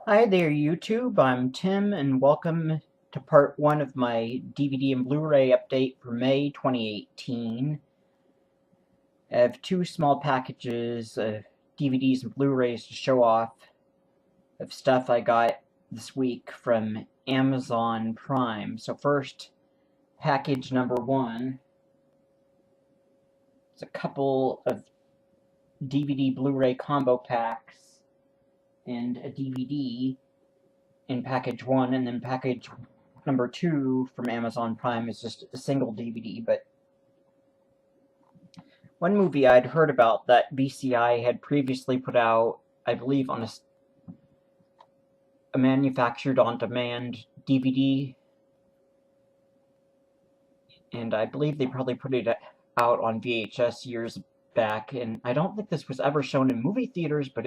Hi there, YouTube. I'm Tim, and welcome to part one of my DVD and Blu-ray update for May 2018. I have two small packages of DVDs and Blu-rays to show off of stuff I got this week from Amazon Prime. So first, package number one. It's a couple of DVD Blu-ray combo packs and a DVD in package one, and then package number two from Amazon Prime is just a single DVD. But one movie I'd heard about that BCI had previously put out, I believe, on a manufactured on demand DVD, and I believe they probably put it out on VHS years back, and I don't think this was ever shown in movie theaters, but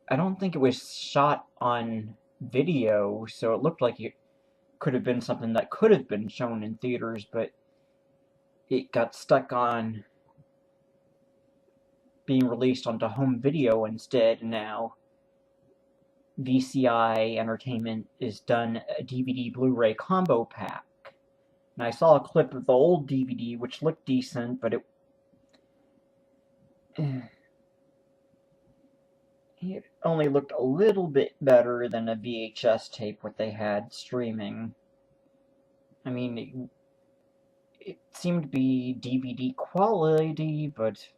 I don't think it was shot on video, so it looked like it could have been something that could have been shown in theaters, but it got stuck on being released onto home video instead. Now VCI Entertainment is done a DVD Blu-ray combo pack. And I saw a clip of the old DVD, which looked decent, but it only looked a little bit better than a VHS tape what they had streaming. I mean, it seemed to be DVD quality, but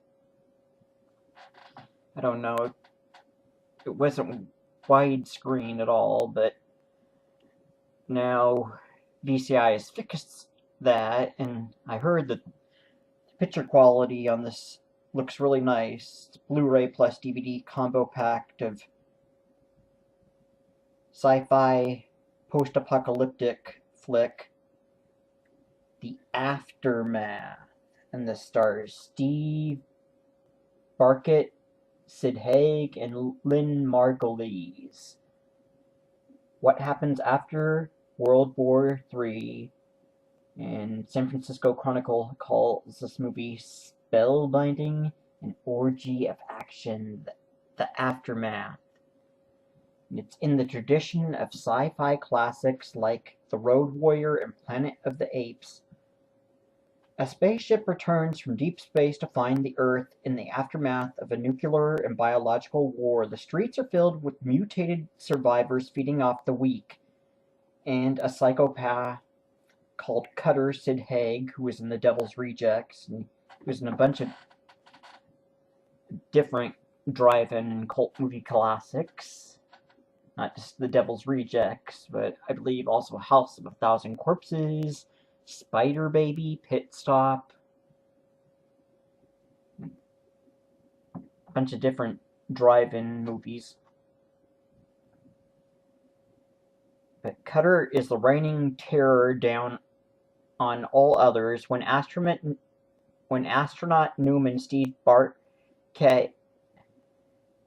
I don't know. It wasn't widescreen at all, but now VCI has fixed that, and I heard that the picture quality on this looks really nice. It's Blu-ray plus DVD combo pack of sci-fi post-apocalyptic flick, The Aftermath, and this stars Steve Barkett, Sid Haig, and Lynn Margulies. What happens after World War III? And San Francisco Chronicle calls this movie spellbinding, an orgy of action, the aftermath. And it's in the tradition of sci-fi classics like The Road Warrior and Planet of the Apes. A spaceship returns from deep space to find the Earth in the aftermath of a nuclear and biological war. The streets are filled with mutated survivors feeding off the weak, and a psychopath called Cutter, Sid Haig, who was in The Devil's Rejects, and he was in a bunch of different drive-in and cult movie classics. Not just The Devil's Rejects, but I believe also House of a Thousand Corpses, Spider Baby, Pit Stop. A bunch of different drive-in movies. But Cutter is the reigning terror down on all others. When astronaut Newman Steve Barkett,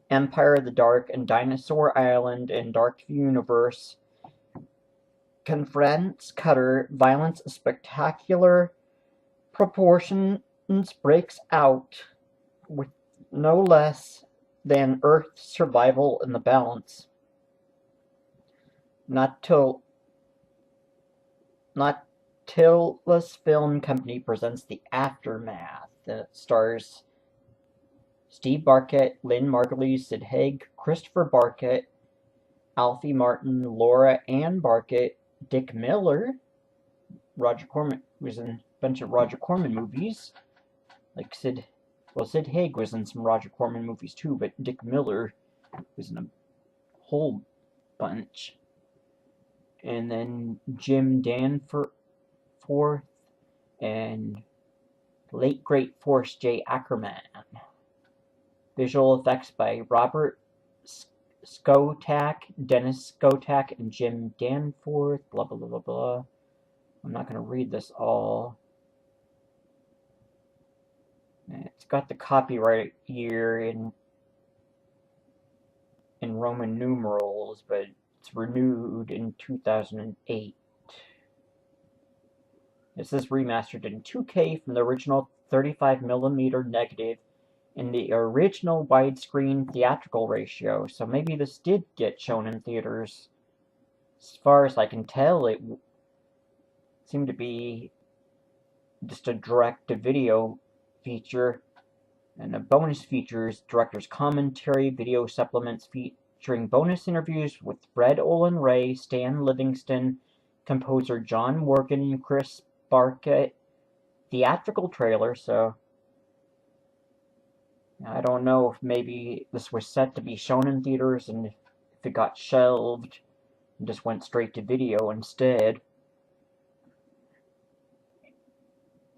Empire of the Dark, and Dinosaur Island and Dark Universe confronts Cutter, violence of spectacular proportions breaks out, with no less than Earth's survival in the balance. Not Tillis Film Company presents The Aftermath, that stars Steve Barkett, Lynn Margulies, Sid Haig, Christopher Barkett, Alfie Martin, Laura Ann Barkett, Dick Miller, Roger Corman, who was in a bunch of Roger Corman movies, like Sid Haig was in some Roger Corman movies too, but Dick Miller was in a whole bunch. And then Jim Danforth and late great Forrest J. Ackerman. Visual effects by Robert Skotak, Dennis Skotak, and Jim Danforth, blah blah blah blah blah. I'm not going to read this all. It's got the copyright year in Roman numerals, but it's renewed in 2008. This is remastered in 2K from the original 35mm negative in the original widescreen theatrical ratio, so maybe this did get shown in theaters. As far as I can tell, it seemed to be just a direct-to-video feature. And the bonus features director's commentary, video supplements featuring bonus interviews with Fred Olen Ray, Stan Livingston, composer John Morgan, Chris Barkett, theatrical trailer, so I don't know if maybe this was set to be shown in theaters and if it got shelved and just went straight to video instead.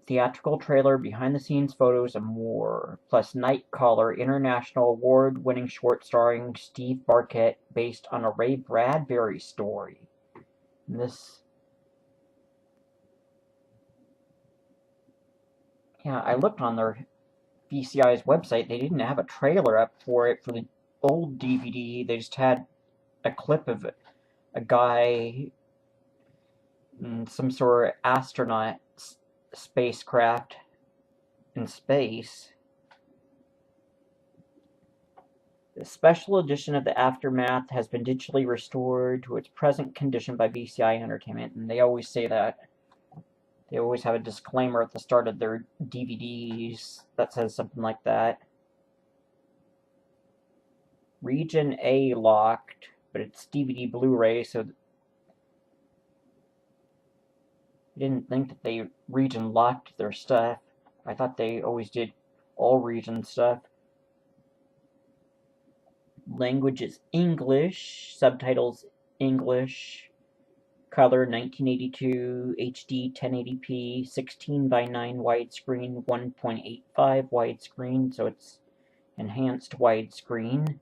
Theatrical trailer, behind-the-scenes photos, and more, plus Nightcaller, international award-winning short starring Steve Barkett, based on a Ray Bradbury story. And I looked on their VCI's website. They didn't have a trailer up for it for the old DVD. They just had a clip of a guy in some sort of astronaut spacecraft in space. The special edition of The Aftermath has been digitally restored to its present condition by BCI Entertainment, and they always say that. They always have a disclaimer at the start of their DVDs that says something like that. Region A locked, but it's DVD Blu-ray, so I didn't think that they region locked their stuff. I thought they always did all region stuff. Language is English, subtitles English, color 1982, HD 1080p, 16:9 widescreen, 1.85 widescreen, so it's enhanced widescreen.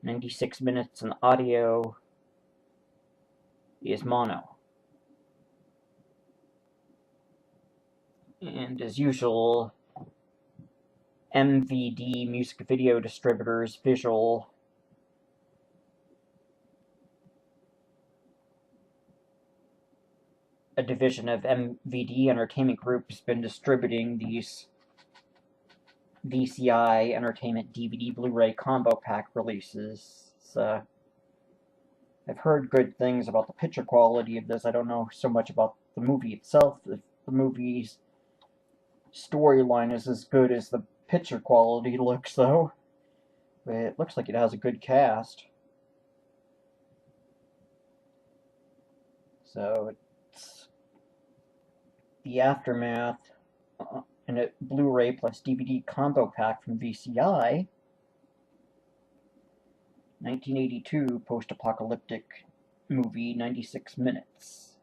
96 minutes, and audio is mono. And as usual, MVD Music Video Distributors Visual a division of MVD Entertainment Group has been distributing these VCI Entertainment DVD Blu-ray combo pack releases. So I've heard good things about the picture quality of this. I don't know so much about the movie itself. If the movie's storyline is as good as the picture quality looks, though. But it looks like it has a good cast. So it's The Aftermath and a Blu-ray plus DVD combo pack from VCI. 1982 post-apocalyptic movie, 96 minutes.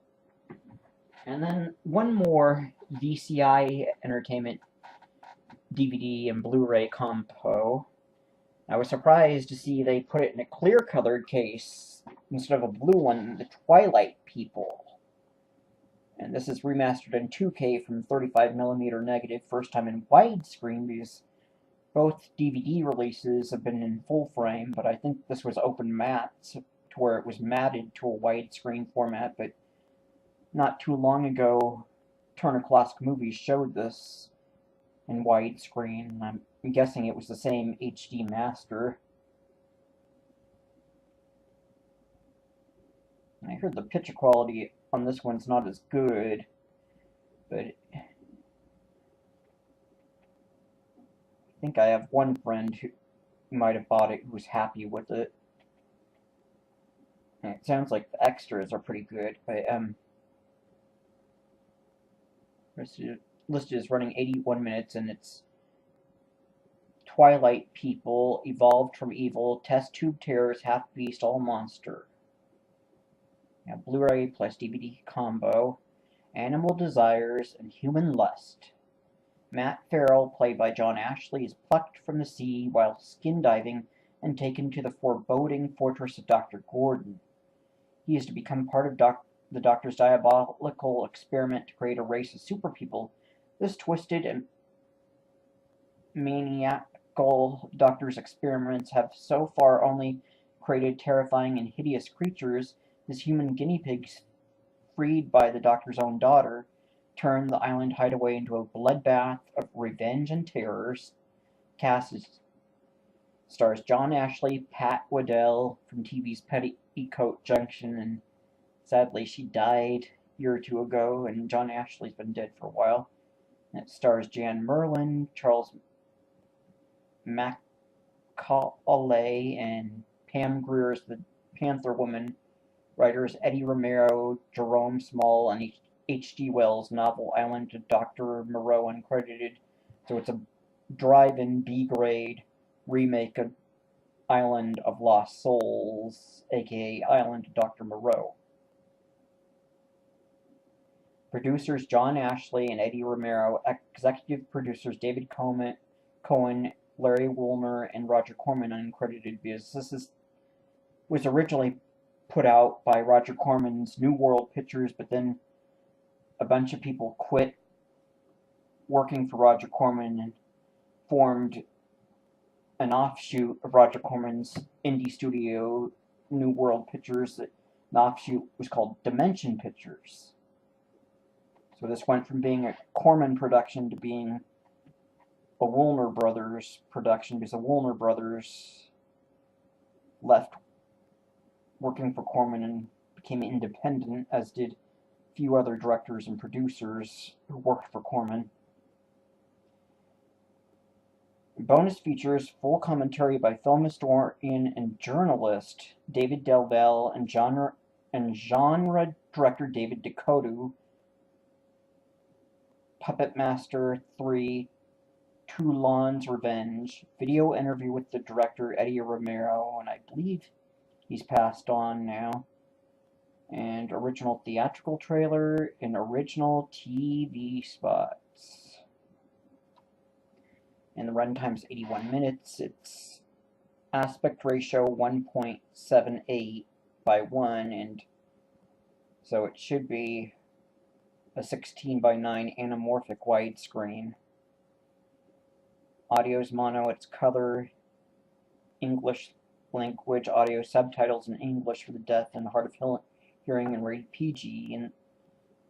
And then one more VCI Entertainment DVD and Blu-ray combo. I was surprised to see they put it in a clear-colored case instead of a blue one, The Twilight People. And this is remastered in 2K from 35mm negative, first time in widescreen, because both DVD releases have been in full frame, but I think this was open matte to where it was matted to a widescreen format, but not too long ago, Turner Classic Movies showed this in widescreen. I'm guessing it was the same HD master. I heard the picture quality on this one's not as good, but I think I have one friend who might have bought it who was happy with it. And it sounds like the extras are pretty good, but listed as running 81 minutes, and it's Twilight People, evolved from evil, test tube terrors, half beast, all monster. Blu-ray plus DVD combo, Animal Desires, and Human Lust. Matt Farrell, played by John Ashley, is plucked from the sea while skin diving and taken to the foreboding fortress of Dr. Gordon. He is to become part of the Doctor's diabolical experiment to create a race of super people. This twisted and maniacal Doctor's experiments have so far only created terrifying and hideous creatures. His human guinea pigs, freed by the Doctor's own daughter, turn the island hideaway into a bloodbath of revenge and terrors. cast stars John Ashley, Pat Waddell from TV's Petticoat Junction, and sadly she died a year or two ago, and John Ashley's been dead for a while. And it stars Jan Merlin, Charles Macaulay, and Pam Grier as the Panther Woman. Writers Eddie Romero, Jerome Small, and H.G. Wells' novel Island of Dr. Moreau uncredited. So it's a drive-in B-grade remake of Island of Lost Souls, aka Island of Dr. Moreau. Producers John Ashley and Eddie Romero. Executive producers David Cohen, Larry Woolner, and Roger Corman uncredited, because this was originally put out by Roger Corman's New World Pictures, but then a bunch of people quit working for Roger Corman and formed an offshoot of Roger Corman's indie studio, New World Pictures. An offshoot was called Dimension Pictures. So this went from being a Corman production to being a Woolner Brothers production, because the Woolner Brothers left working for Corman and became independent, as did a few other directors and producers who worked for Corman. Bonus features full commentary by film historian and journalist David Delval and genre director David Duchovny. Puppet Master 3, Toulon's Revenge, video interview with the director Eddie Romero, and I believe he's passed on now, and original theatrical trailer and original TV spots. And the runtime's 81 minutes. It's aspect ratio 1.78 by 1, and so it should be a 16 by 9 anamorphic widescreen. Audio's mono, it's color, English language audio, subtitles in English for the deaf and hard of hearing, and rated PG. And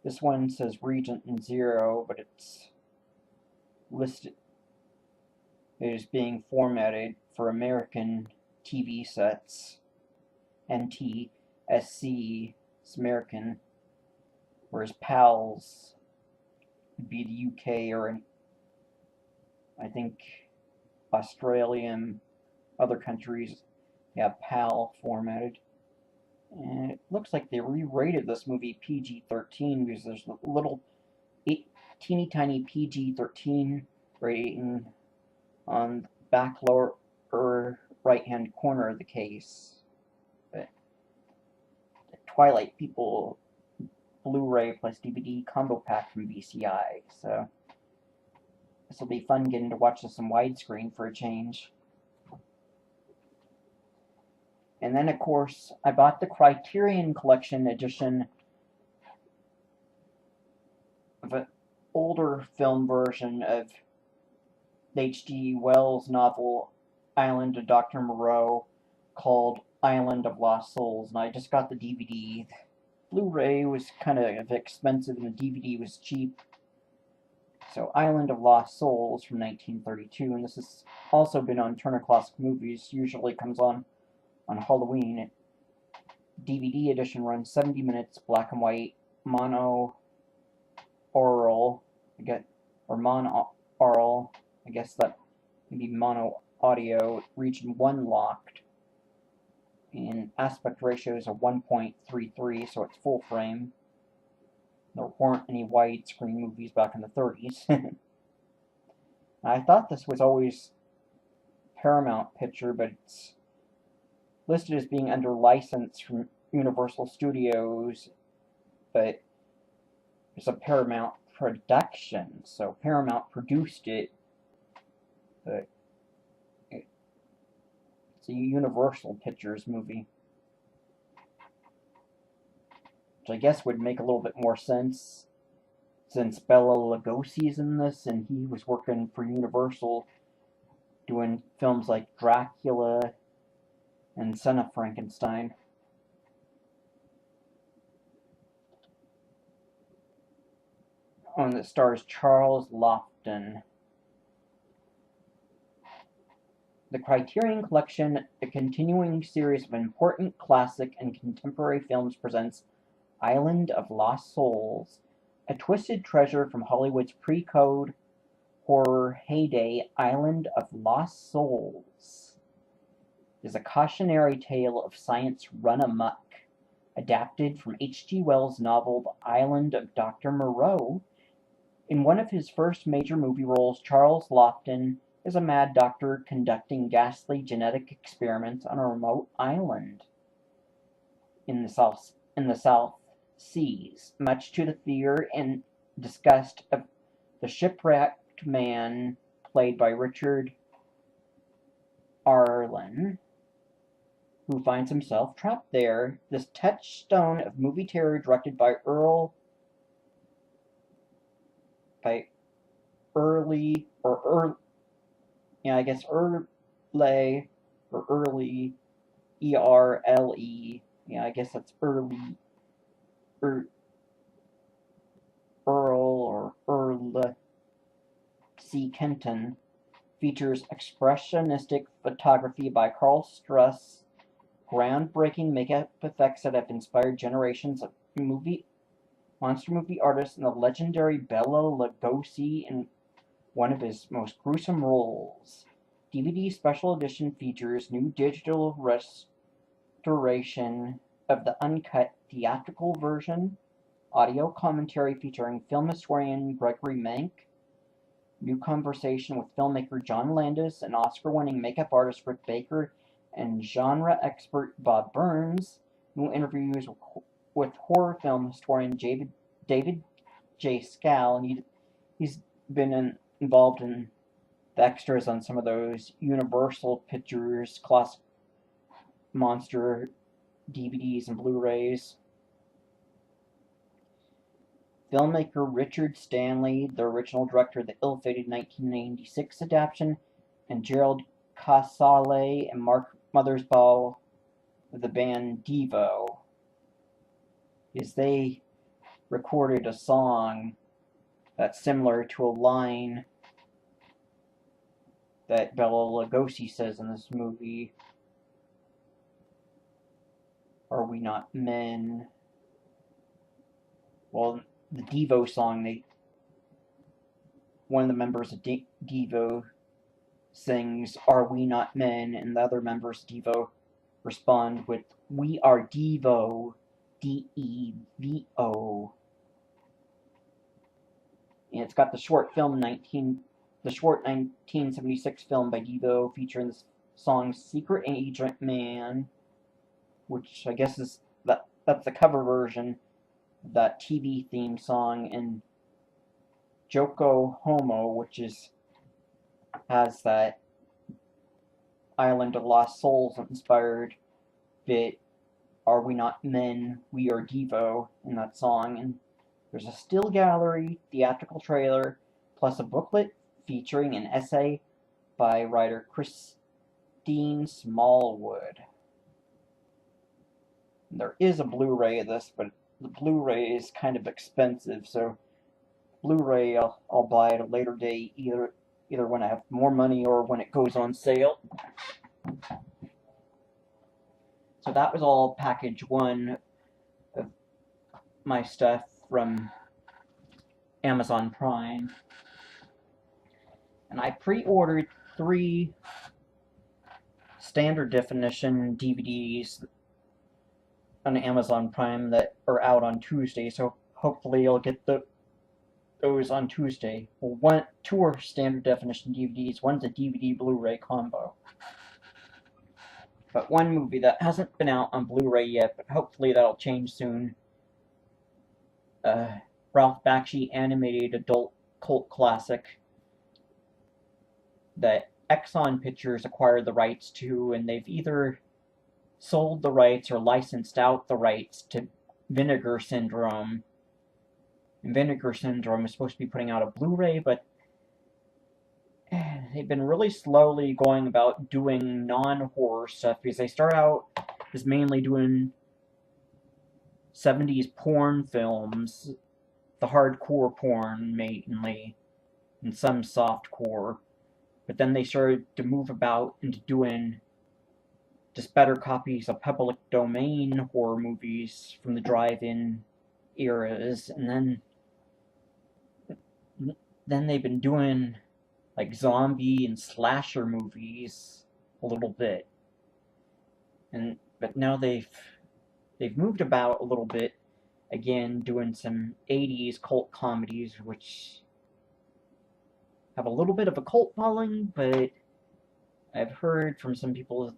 this one says Regent and 0, but it's listed. It is being formatted for American TV sets. NTSC is American, whereas PALS would be the UK or I think Australia and other countries have PAL formatted. And it looks like they re-rated this movie PG-13, because there's a little teeny tiny PG-13 rating on the back lower right hand corner of the case. But the Twilight People Blu-ray plus DVD combo pack from BCI, so this will be fun getting to watch this in widescreen for a change. And then, of course, I bought the Criterion Collection edition of an older film version of H.G. Wells' novel Island of Dr. Moreau, called Island of Lost Souls, and I just got the DVD. Blu-ray was kind of expensive and the DVD was cheap. So Island of Lost Souls from 1932, and this has also been on Turner Classic Movies, usually comes on Halloween. DVD edition runs 70 minutes, black and white, mono aural, I guess that would be mono audio, region 1 locked, and aspect ratio is a 1.33, so it's full frame. There weren't any widescreen movies back in the 30s. I thought this was always Paramount Picture, but it's listed as being under license from Universal Studios, but it's a Paramount production, so Paramount produced it, but it's a Universal Pictures movie, which I guess would make a little bit more sense since Bela Lugosi's in this, and he was working for Universal doing films like Dracula and Son of Frankenstein. One that stars Charles Lofton. The Criterion Collection, a continuing series of important classic and contemporary films, presents Island of Lost Souls, a twisted treasure from Hollywood's pre-code horror heyday. Island of Lost Souls is a cautionary tale of science run amok, adapted from H.G. Wells' novel The Island of Dr. Moreau. In one of his first major movie roles, Charles Lofton is a mad doctor conducting ghastly genetic experiments on a remote island in the South Seas, much to the fear and disgust of the shipwrecked man played by Richard Arlen, who finds himself trapped there. This touchstone of movie terror, directed by Earle, E-R-L-E. Yeah, I guess that's Earle C. Kenton. Features expressionistic photography by Carl Struss, groundbreaking makeup effects that have inspired generations of monster movie artists, and the legendary Bela Lugosi in one of his most gruesome roles. DVD Special Edition features new digital restoration of the uncut theatrical version, audio commentary featuring film historian Gregory Mank, new conversation with filmmaker John Landis and Oscar-winning makeup artist Rick Baker, and genre expert Bob Burns, new interviews with horror film historian David J. Scal, and he's been involved in the extras on some of those Universal Pictures classic monster DVDs and Blu-rays. Filmmaker Richard Stanley, the original director of the ill-fated 1996 adaptation, and Gerald Casale and Mark Mothersbaugh of the band Devo, is they recorded a song that's similar to a line that Bela Lugosi says in this movie. Are we not men? Well, the Devo song, one of the members of Devo sings, "Are we not men?" and the other members of Devo respond with, "We are Devo, D-E-V-O." And it's got the short 1976 film by Devo featuring the song "Secret Agent Man," which I guess is that's the cover version of that TV theme song, and Joko Homo, which has that Island of Lost Souls inspired bit, "Are we not men? We are Devo," in that song. And there's a still gallery, theatrical trailer, plus a booklet featuring an essay by writer Christine Smallwood. There is a Blu-ray of this, but the Blu-ray is kind of expensive, so Blu-ray I'll buy at a later date, either when I have more money or when it goes on sale. So that was all package one of my stuff from Amazon Prime. And I pre-ordered 3 standard definition DVDs on Amazon Prime that are out on Tuesday, so hopefully you'll get those on Tuesday. Well, 2 are standard definition DVDs, one's a DVD Blu-ray combo. But one movie that hasn't been out on Blu-ray yet, but hopefully that'll change soon. Ralph Bakshi animated adult cult classic that Exxon Pictures acquired the rights to, and they've either sold the rights or licensed out the rights to Vinegar Syndrome. And Vinegar Syndrome is supposed to be putting out a Blu-ray, but they've been really slowly going about doing non-horror stuff, because they start out as mainly doing 70s porn films, the hardcore porn mainly, and some softcore. but then they started to move about into doing just better copies of public domain horror movies from the drive-in eras, and then they've been doing like zombie and slasher movies a little bit, but now they've moved about a little bit again, doing some 80s cult comedies, which have a little bit of a cult following, but I've heard from some people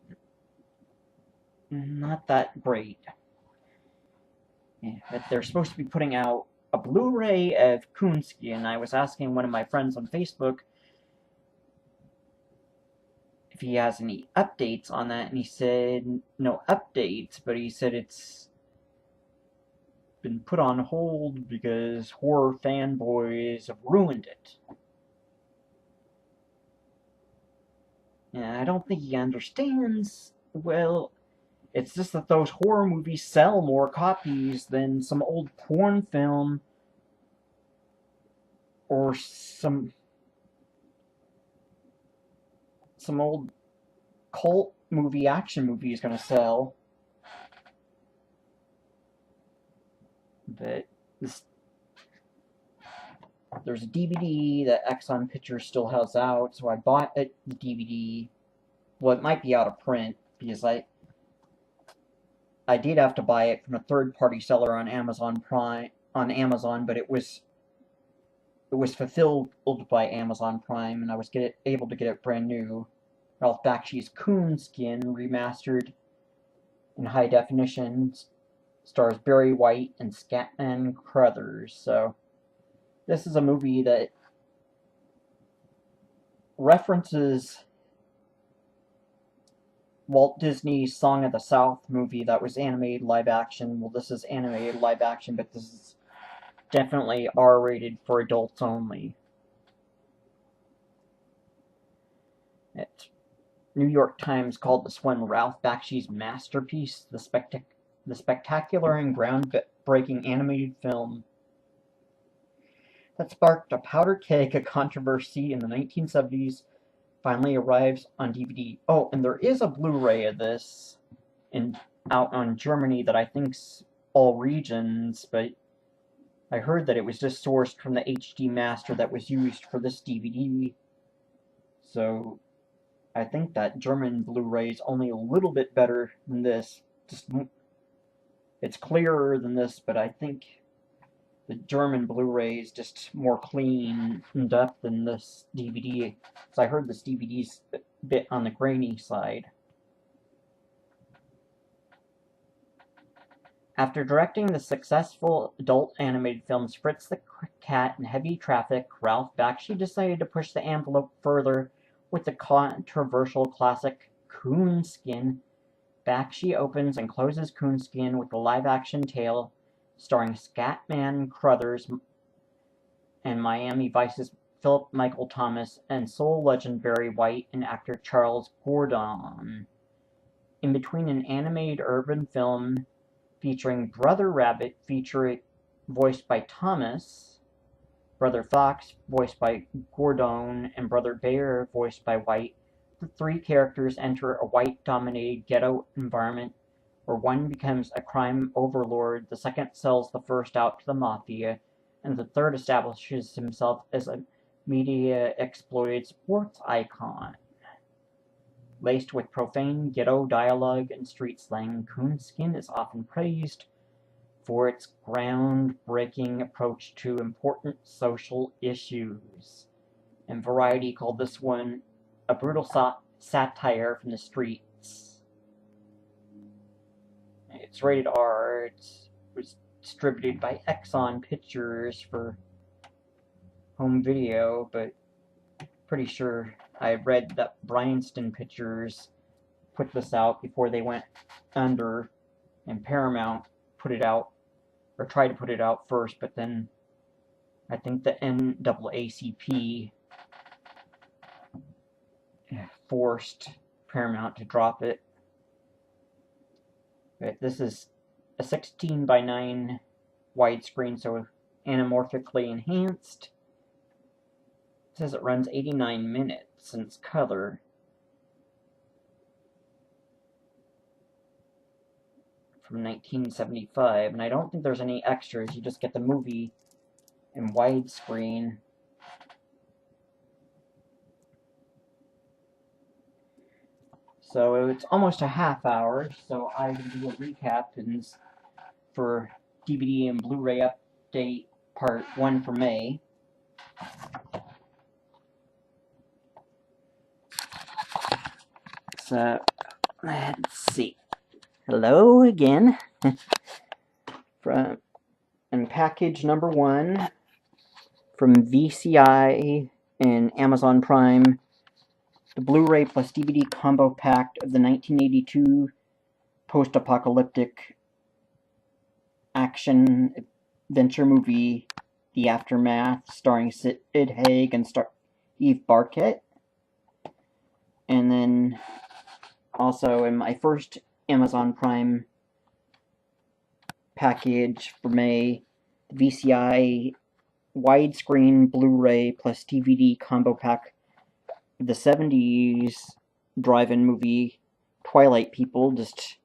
not that great. Yeah, but they're supposed to be putting out a Blu-ray of Coonskin. I was asking one of my friends on Facebook if he has any updates on that, and he said no updates, but he said it's been put on hold because horror fanboys have ruined it. And I don't think he understands. Well, it's just that those horror movies sell more copies than some old porn film or some old cult movie, action movie is going to sell. But there's a DVD that Exxon Pictures still has out, so I bought the DVD. Well, it might be out of print, because I did have to buy it from a third-party seller on Amazon Prime, but it was fulfilled by Amazon Prime, and I was able to get it brand new. Ralph Bakshi's Coonskin, remastered in high definition, stars Barry White and Scatman Crothers. So this is a movie that references Walt Disney's Song of the South movie that was animated live action. Well, this is animated live action, but this is definitely R-rated for adults only. New York Times called this one Ralph Bakshi's masterpiece, the spectacular and groundbreaking animated film that sparked a powder keg of controversy in the 1970s finally arrives on DVD. Oh, and there is a Blu-ray of this out on Germany that I think's all regions, but I heard that it was just sourced from the HD master that was used for this DVD. So I think that German Blu-ray is only a little bit better than this. It's clearer than this, but I think the German Blu-ray is just more cleaned up than this DVD. So I heard this DVD's a bit on the grainy side. After directing the successful adult animated films Fritz the Cat and Heavy Traffic, Ralph Bakshi decided to push the envelope further with the controversial classic Coonskin. Bakshi opens and closes Coonskin with a live-action tale starring Scatman Crothers and Miami Vice's Philip Michael Thomas and soul legend Barry White and actor Charles Gordon. In between an animated urban film featuring Brother Rabbit, voiced by Thomas, Brother Fox, voiced by Gordon, and Brother Bear, voiced by White, the three characters enter a white-dominated ghetto environment where one becomes a crime overlord, the second sells the first out to the mafia, and the third establishes himself as a media-exploited sports icon. Laced with profane ghetto dialogue and street slang, Coonskin is often praised for its groundbreaking approach to important social issues. And Variety called this one a brutal satire from the streets. It's rated R. It was distributed by Exxon Pictures for home video, but pretty sure I read that Bryanston Pictures put this out before they went under, and Paramount put it out, or tried to put it out first, but then I think the NAACP forced Paramount to drop it. But this is a 16:9 widescreen, so anamorphically enhanced. It says it runs 89 minutes. since color. From 1975, and I don't think there's any extras. You just get the movie in widescreen. So it's almost a half hour, so I will do a recap for DVD and Blu-ray update part 1 for May. So, let's see. Hello again. And package number 1 from VCI and Amazon Prime, the Blu-ray plus DVD combo pack of the 1982 post-apocalyptic action adventure movie, The Aftermath, starring Sid Haig and Steve Barkett. And then also in my first Amazon Prime package for May, the VCI widescreen Blu-ray plus DVD combo pack of the 70s drive-in movie Twilight People, just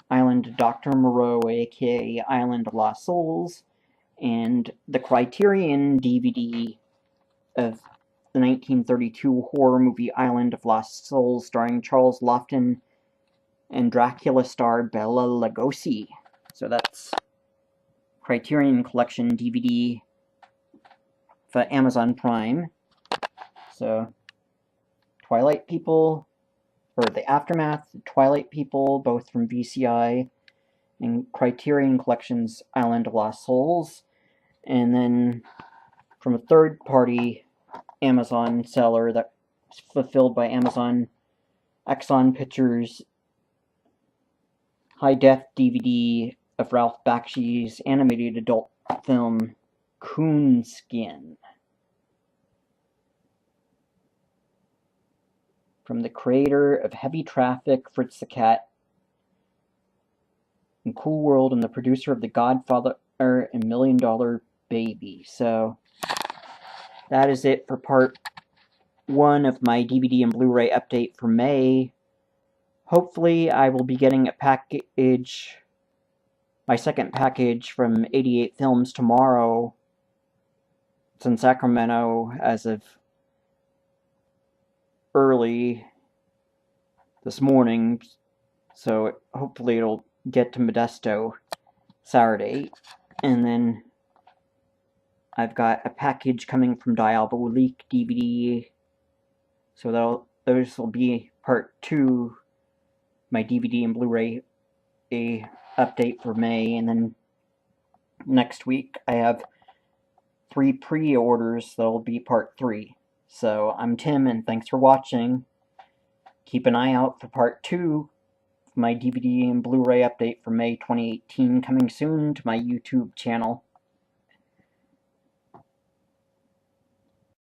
Island of Dr. Moreau, aka Island of Lost Souls, and the Criterion DVD of the 1932 horror movie Island of Lost Souls, starring Charles Lofton and Dracula star Bela Lugosi. So that's Criterion Collection DVD for Amazon Prime. So Twilight People, or The Aftermath, Twilight People, both from VCI, and Criterion Collection's Island of Lost Souls. And then from a third-party Amazon seller that's fulfilled by Amazon, Exxon Pictures high-def DVD of Ralph Bakshi's animated adult film Coonskin. From the creator of Heavy Traffic, Fritz the Cat, and Cool World, and the producer of The Godfather and $1 Million Baby. So that is it for part 1 of my DVD and Blu-ray update for May. Hopefully I will be getting a package, my second package from 88 Films tomorrow. It's in Sacramento as of early this morning, so hopefully it'll get to Modesto Saturday. And then I've got a package coming from Diablo Leak DVD, so those will be part 2, my DVD and Blu-ray update for May. And then next week I have 3 pre-orders that'll be part 3. So I'm Tim, and thanks for watching. Keep an eye out for part 2 of my DVD and Blu-ray update for May 2018, coming soon to my YouTube channel.